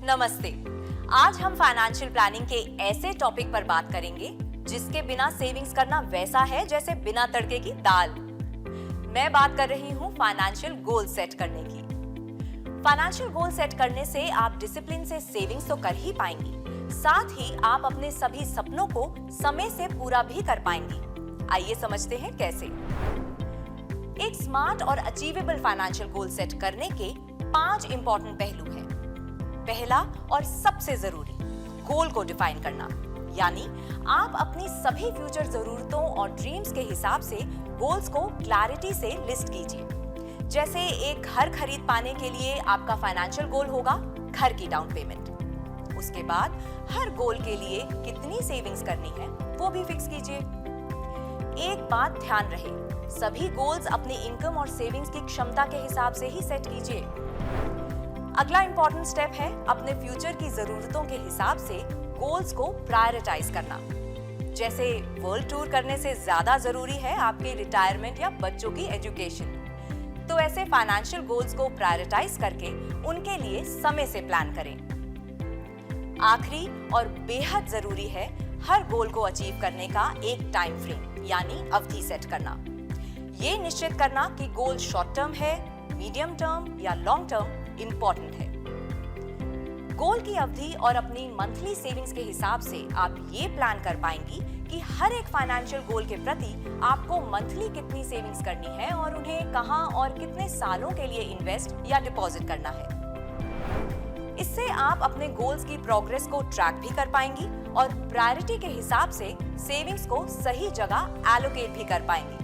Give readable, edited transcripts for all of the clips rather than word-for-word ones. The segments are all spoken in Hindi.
नमस्ते। आज हम फाइनेंशियल प्लानिंग के ऐसे टॉपिक पर बात करेंगे जिसके बिना सेविंग्स करना वैसा है जैसे बिना तड़के की दाल। मैं बात कर रही हूँ फाइनेंशियल गोल सेट करने की। फाइनेंशियल गोल सेट करने से आप डिसिप्लिन से सेविंग्स तो कर ही पाएंगी, साथ ही आप अपने सभी सपनों को समय से पूरा भी कर पाएंगी। आइए समझते हैं कैसे। एक स्मार्ट और अचीवेबल फाइनेंशियल गोल सेट करने के 5 इंपॉर्टेंट पहलू हैं। पहला और सबसे जरूरी, गोल को डिफाइन करना, यानी आप अपनी सभी फ्यूचर जरूरतों और ड्रीम्स के हिसाब से गोल्स को क्लैरिटी से लिस्ट कीजिए। जैसे एक घर खरीद पाने के लिए आपका फाइनेंशियल गोल होगा घर की डाउन पेमेंट। उसके बाद हर गोल के लिए कितनी सेविंग्स करनी है वो भी फिक्स कीजिए। एक बात ध्यान रहे, सभी गोल्स अपनी इनकम और सेविंग्स की क्षमता के हिसाब से ही सेट कीजिए। अगला इंपॉर्टेंट स्टेप है अपने फ्यूचर की जरूरतों के हिसाब से गोल्स को प्रायोरिटाइज करना। जैसे वर्ल्ड टूर करने से ज्यादा जरूरी है आपकी रिटायरमेंट या बच्चों की एजुकेशन, तो ऐसे फाइनेंशियल गोल्स को प्रायोरिटाइज करके उनके लिए समय से प्लान करें। आखिरी और बेहद जरूरी है हर गोल को अचीव करने का एक टाइम फ्रेम यानी अवधि सेट करना। ये निश्चित करना कि गोल शॉर्ट टर्म है, मीडियम टर्म या लॉन्ग टर्म इंपॉर्टेंट है। गोल की अवधि और अपनी मंथली सेविंग्स के हिसाब से आप ये प्लान कर पाएंगी कि हर एक फाइनेंशियल गोल के प्रति आपको मंथली कितनी सेविंग्स करनी है और उन्हें कहां और कितने सालों के लिए इन्वेस्ट या डिपॉजिट करना है। इससे आप अपने गोल्स की प्रोग्रेस को ट्रैक भी कर पाएंगी और प्रायोरिटी के हिसाब से सेविंग्स को सही जगह एलोकेट भी कर पाएंगी।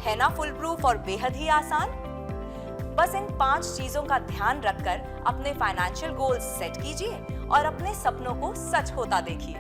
है ना फुल प्रूफ और बेहद ही आसान। बस इन 5 चीजों का ध्यान रखकर अपने फाइनेंशियल गोल्स सेट कीजिए और अपने सपनों को सच होता देखिए।